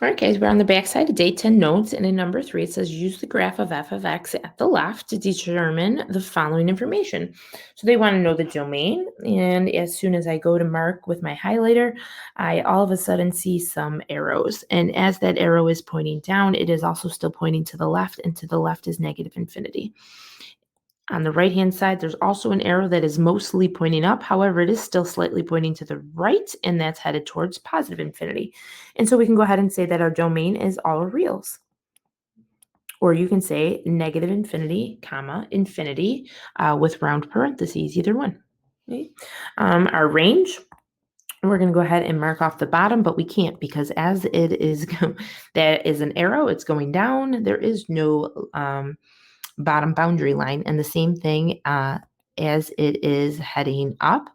All right, guys, we're on the back side of day 10 notes, and in number 3, it says use the graph of f of x at the left to determine the following information. So they want to know the domain, and as soon as I go to mark with my highlighter, I all of a sudden see some arrows. And as that arrow is pointing down, it is also still pointing to the left, and to the left is negative infinity. On the right-hand side, there's also an arrow that is mostly pointing up. However, it is still slightly pointing to the right, and that's headed towards positive infinity. And so we can go ahead and say that our domain is all reals. Or you can say negative infinity, comma, infinity, with round parentheses, either one. Okay. Our range, we're going to go ahead and mark off the bottom, but we can't because as it is, that is an arrow, it's going down. There is no bottom boundary line, and the same thing as it is heading up.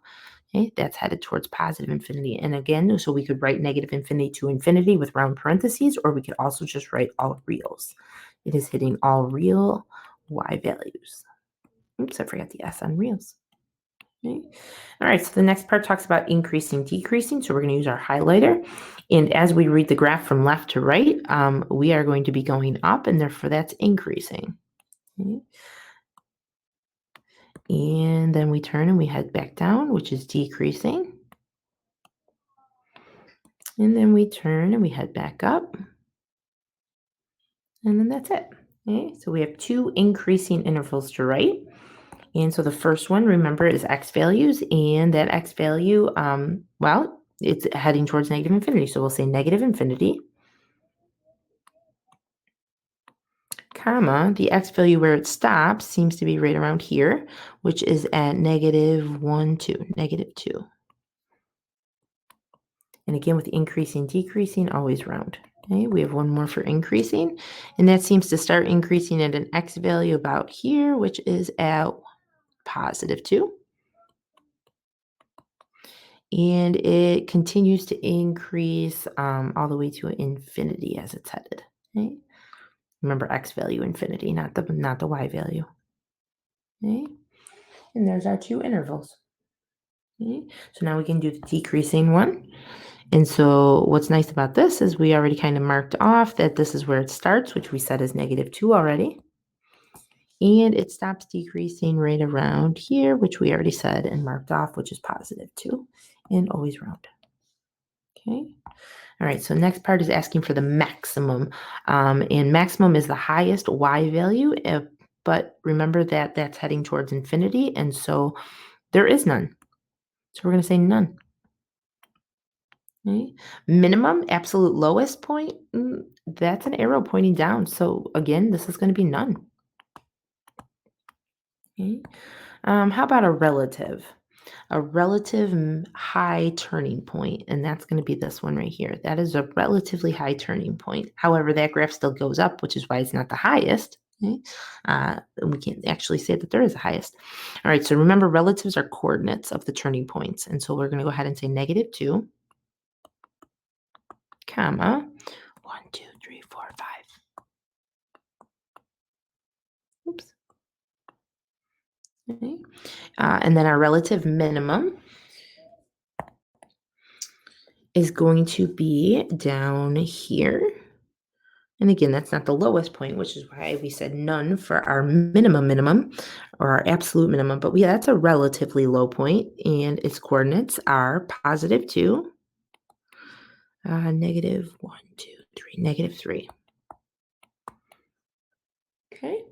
Okay, that's headed towards positive infinity. And again, so we could write negative infinity to infinity with round parentheses, or we could also just write all reals. It is hitting all real y values. Oops, I forgot the S on reals. Okay. All right, so the next part talks about increasing, decreasing. So we're going to use our highlighter. And as we read the graph from left to right, we are going to be going up, and therefore that's increasing. Okay. And then we turn and we head back down, which is decreasing. And then we turn and we head back up. And then that's it. Okay, so we have 2 increasing intervals to write. And so the first one, remember, is x values. And that x value, well, it's heading towards negative infinity. So we'll say negative infinity, comma, the x value where it stops seems to be right around here, which is at negative 1, 2, negative 2. And again, with increasing, decreasing, always round. Okay, we have one more for increasing, and that seems to start increasing at an x value about here, which is at positive 2. And it continues to increase all the way to infinity as it's headed. Okay? Remember, x value infinity, not the y value. Okay? And there's our 2 intervals. Okay? So now we can do the decreasing one. And so what's nice about this is we already kind of marked off that this is where it starts, which we said is negative 2 already. And it stops decreasing right around here, which we already said and marked off, which is positive 2, and always round. Okay. All right, so next part is asking for the maximum. And maximum is the highest y value, but remember that that's heading towards infinity, and so there is none. So we're going to say none. Okay. Minimum, absolute lowest point, that's an arrow pointing down. So again, this is going to be none. Okay. How about a relative? A relative high turning point, and that's going to be this one right here. That is a relatively high turning point. However, that graph still goes up, which is why it's not the highest. Okay? We can't actually say that there is a highest. All right, so remember, relatives are coordinates of the turning points, and so we're going to go ahead and say negative 2, comma, 1, 2, 3, 4, 5. Oops. Okay. And then our relative minimum is going to be down here. And again, that's not the lowest point, which is why we said none for our minimum or our absolute minimum. But that's a relatively low point, and its coordinates are positive 2, negative 1, 2, 3, negative 3. Okay.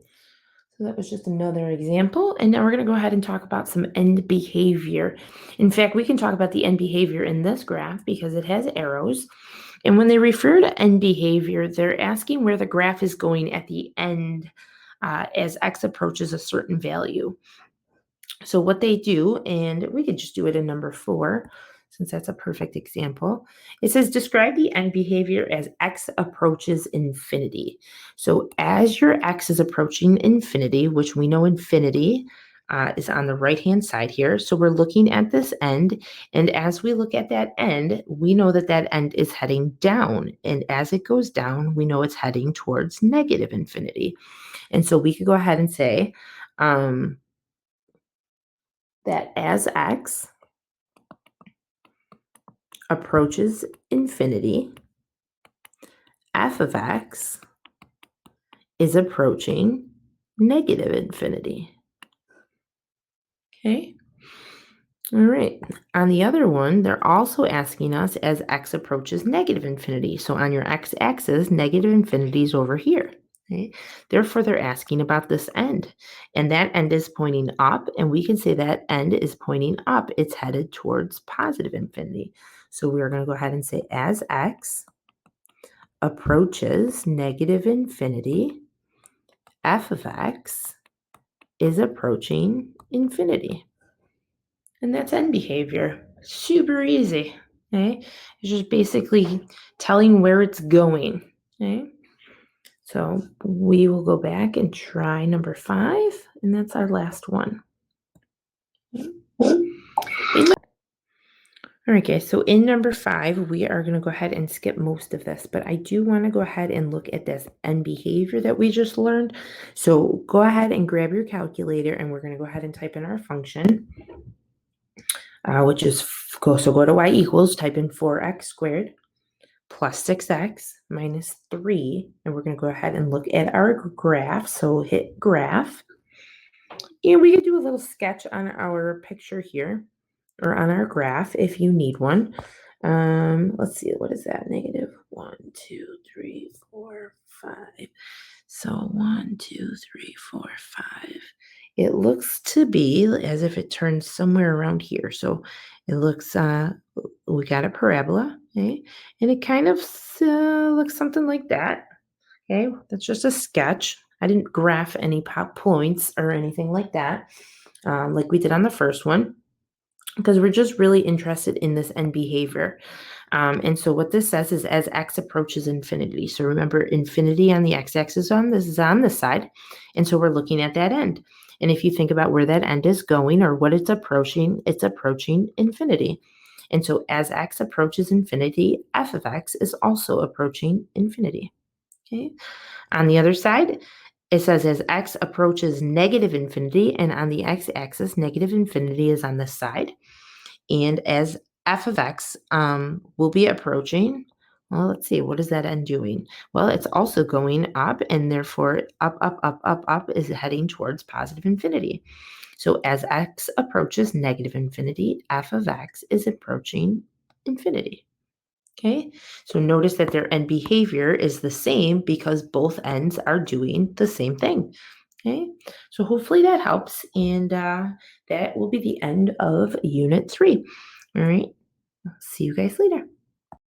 So that was just another example. And now we're going to go ahead and talk about some end behavior. In fact, we can talk about the end behavior in this graph because it has arrows. And when they refer to end behavior, they're asking where the graph is going at the end as x approaches a certain value. So what they do, and we could just do it in number 4, since that's a perfect example. It says, describe the end behavior as x approaches infinity. So as your x is approaching infinity, which we know infinity is on the right-hand side here. So we're looking at this end, and as we look at that end, we know that that end is heading down. And as it goes down, we know it's heading towards negative infinity. And so we could go ahead and say, that as x approaches infinity, f of x is approaching negative infinity. Okay. All right. On the other one, they're also asking us as x approaches negative infinity. So on your x-axis, negative infinity is over here. Okay? Therefore, they're asking about this end. And that end is pointing up, and we can say that end is pointing up. It's headed towards positive infinity. So we're going to go ahead and say as x approaches negative infinity, f of x is approaching infinity. And that's end behavior. Super easy. Okay? It's just basically telling where it's going. Okay? So we will go back and try number 5, and that's our last one. All right, guys, so in number 5, we are going to go ahead and skip most of this, but I do want to go ahead and look at this end behavior that we just learned. So go ahead and grab your calculator, and we're going to go ahead and type in our function, which is, go to y equals, type in 4x squared plus 6x minus 3, and we're going to go ahead and look at our graph. So hit graph, and we could do a little sketch on our picture here, or on our graph if you need one. Let's see, what is that? Negative 1, 2, 3, 4, 5. So 1, 2, 3, 4, 5. It looks to be as if it turns somewhere around here. So it looks, we got a parabola, okay? And it kind of looks something like that, okay? That's just a sketch. I didn't graph any points or anything like that, like we did on the first one, because we're just really interested in this end behavior. And so what this says is as x approaches infinity. So remember, infinity on the x-axis is on this side. And so we're looking at that end. And if you think about where that end is going or what it's approaching infinity. And so as x approaches infinity, f of x is also approaching infinity. Okay. On the other side, it says as x approaches negative infinity, and on the x-axis, negative infinity is on this side. And as f of x will be approaching, well, let's see, what is that end doing? Well, it's also going up, and therefore up is heading towards positive infinity. So as x approaches negative infinity, f of x is approaching infinity. Okay, so notice that their end behavior is the same because both ends are doing the same thing. Okay, so hopefully that helps, and that will be the end of Unit 3. All right, see you guys later.